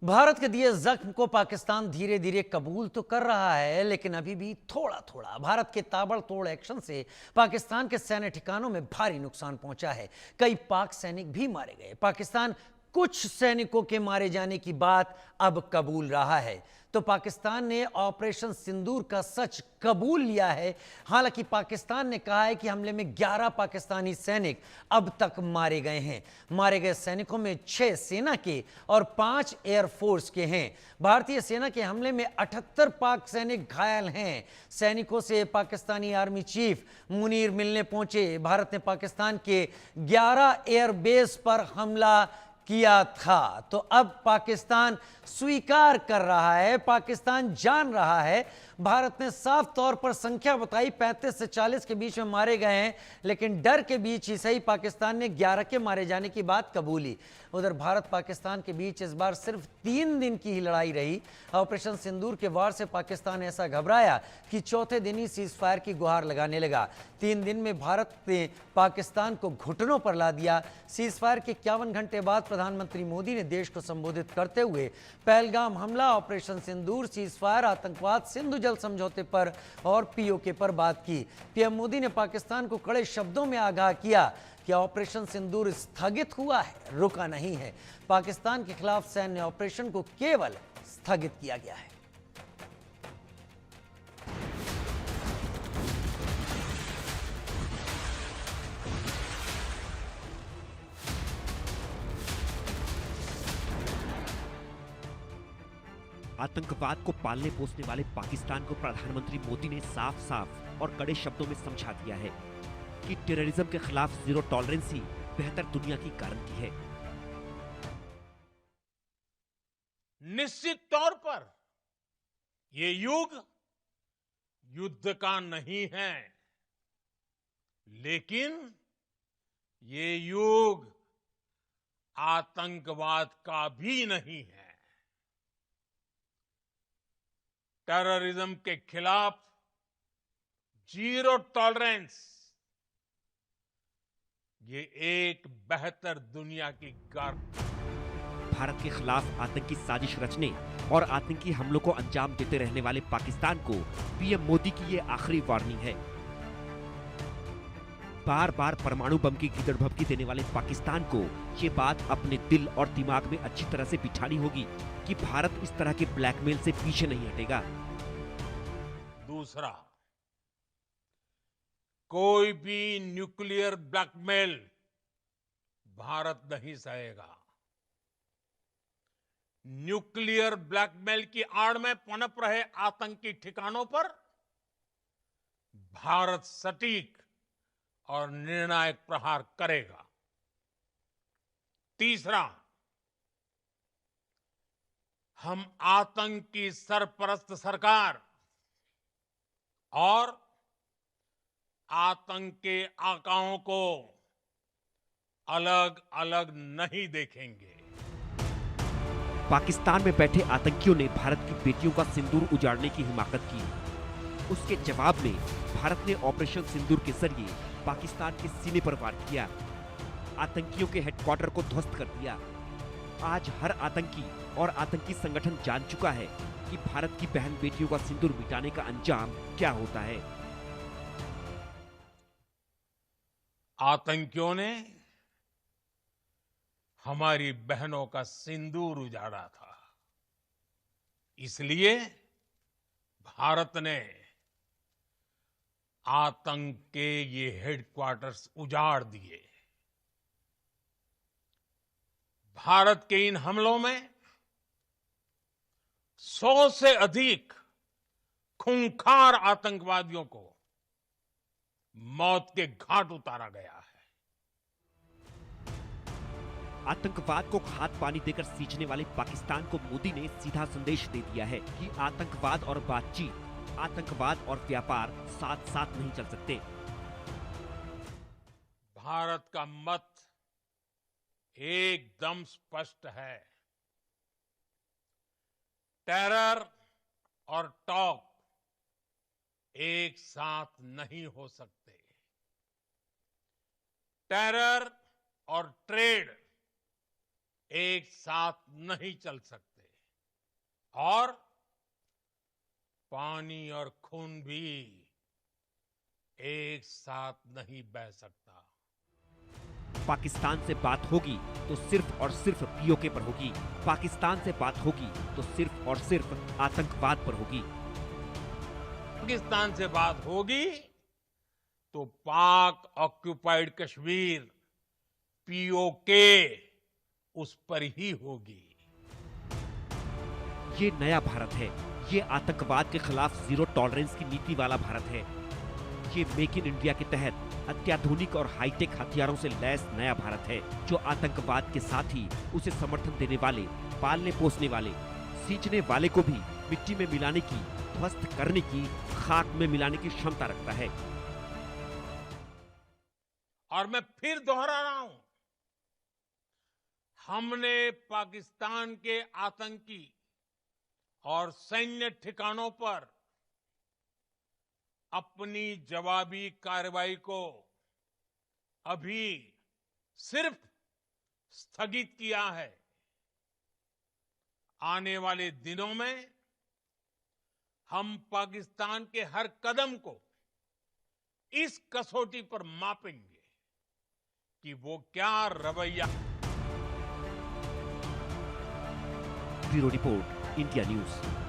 भारत के दिए जख्म को पाकिस्तान धीरे धीरे कबूल तो कर रहा है, लेकिन अभी भी थोड़ा थोड़ा भारत के ताबड़तोड़ एक्शन से पाकिस्तान के सैन्य ठिकानों में भारी नुकसान पहुंचा है। कई पाक सैनिक भी मारे गए। पाकिस्तान कुछ सैनिकों के मारे जाने की बात अब कबूल रहा है। तो पाकिस्तान ने ऑपरेशन सिंदूर का सच कबूल लिया है। हालांकि पाकिस्तान ने कहा है कि हमले में 11 पाकिस्तानी सैनिक अब तक मारे गए हैं। मारे गए सैनिकों में 6 सेना के और 5 एयरफोर्स के हैं। भारतीय सेना के हमले में 78 पाक सैनिक घायल हैं। सैनिकों से पाकिस्तानी आर्मी चीफ मुनीर मिलने पहुंचे। भारत ने पाकिस्तान के 11 एयरबेस पर हमला किया था। तो अब पाकिस्तान स्वीकार कर रहा है, पाकिस्तान जान रहा है। भारत ने साफ तौर पर संख्या बताई, 35 से 40 के बीच में मारे गए हैं, लेकिन डर के बीच ही सही पाकिस्तान ने 11 के मारे जाने की बात कबूली। उधर भारत पाकिस्तान के बीच इस बार सिर्फ 3 दिन की ही लड़ाई रही। ऑपरेशन सिंदूर के वार से पाकिस्तान ऐसा घबराया कि चौथे दिन ही सीज फायर की गुहार लगाने लगा। 3 दिन में भारत ने पाकिस्तान को घुटनों पर ला दिया। सीज फायर के 51 घंटे बाद प्रधानमंत्री मोदी ने देश को संबोधित करते हुए पहलगाम हमला, ऑपरेशन सिंदूर, सीज फायर, आतंकवाद, सिंधु जल समझौते पर और पीओके पर बात की। पीएम मोदी ने पाकिस्तान को कड़े शब्दों में आगाह किया कि ऑपरेशन सिंदूर स्थगित हुआ है, रुका नहीं है। पाकिस्तान के खिलाफ सैन्य ऑपरेशन को केवल स्थगित किया गया है। आतंकवाद को पालने पोसने वाले पाकिस्तान को प्रधानमंत्री मोदी ने साफ साफ और कड़े शब्दों में समझा दिया है कि टेररिज्म के खिलाफ जीरो टॉलरेंस ही बेहतर दुनिया की गारंटी है। निश्चित तौर पर ये युग युद्ध का नहीं है, लेकिन ये युग आतंकवाद का भी नहीं है। टेररिज्म के खिलाफ जीरो टॉलरेंस ये एक बेहतर दुनिया की गारंटी। भारत के खिलाफ आतंकी साजिश रचने और आतंकी हमलों को अंजाम देते रहने वाले पाकिस्तान को पीएम मोदी की ये आखिरी वार्निंग है। बार बार परमाणु बम की गिदड़भपकी देने वाले पाकिस्तान को ये बात अपने दिल और दिमाग में अच्छी तरह से बिठानी होगी कि भारत इस तरह के ब्लैकमेल से पीछे नहीं हटेगा। दूसरा, कोई भी न्यूक्लियर ब्लैकमेल भारत नहीं सहेगा। न्यूक्लियर ब्लैकमेल की आड़ में पनप रहे आतंकी ठिकानों पर भारत सटीक और निर्णायक प्रहार करेगा। तीसरा, हम आतंक की सरपरस्त सरकार और आतंक के आकाओं को अलग अलग नहीं देखेंगे। पाकिस्तान में बैठे आतंकियों ने भारत की बेटियों का सिंदूर उजाड़ने की हिमाकत की। उसके जवाब में भारत ने ऑपरेशन सिंदूर के जरिए पाकिस्तान के सीने पर वार किया, आतंकियों के हेडक्वार्टर को ध्वस्त कर दिया। आज हर आतंकी और आतंकी संगठन जान चुका है कि भारत की बहन बेटियों का सिंदूर मिटाने का अंजाम क्या होता है। आतंकियों ने हमारी बहनों का सिंदूर उजाड़ा था, इसलिए भारत ने आतंक के ये हेडक्वार्टर्स उजाड़ दिए। भारत के इन हमलों में 100 से अधिक खूंखार आतंकवादियों को मौत के घाट उतारा गया है। आतंकवाद को खाद पानी देकर सींचने वाले पाकिस्तान को मोदी ने सीधा संदेश दे दिया है कि आतंकवाद और बातचीत, आतंकवाद और व्यापार साथ साथ नहीं चल सकते। भारत का मत एकदम स्पष्ट है। टेरर और टॉक एक साथ नहीं हो सकते। टेरर और ट्रेड एक साथ नहीं चल सकते। और पानी और खून भी एक साथ नहीं बह सकता। पाकिस्तान से बात होगी तो सिर्फ और सिर्फ पीओके पर होगी। पाकिस्तान से बात होगी तो सिर्फ और सिर्फ आतंकवाद पर होगी। पाकिस्तान से बात होगी तो पाक ऑक्युपाइड कश्मीर पीओके उस पर ही होगी। ये नया भारत है। ये आतंकवाद के खिलाफ जीरो टॉलरेंस की नीति वाला भारत है। ये मेक इन इंडिया के तहत अत्याधुनिक और हाईटेक हथियारों से लैस नया भारत है, जो आतंकवाद के साथ ही उसे समर्थन देने वाले, पालने पोसने वाले, सींचने वाले को भी मिट्टी में मिलाने की, ध्वस्त करने की, खाक में मिलाने की क्षमता रखता है। और मैं फिर दोहरा रहा हूं, हमने पाकिस्तान के आतंकी और सैन्य ठिकानों पर अपनी जवाबी कार्रवाई को अभी सिर्फ स्थगित किया है। आने वाले दिनों में हम पाकिस्तान के हर कदम को इस कसौटी पर मापेंगे कि वो क्या रवैया। Bureau report, India news.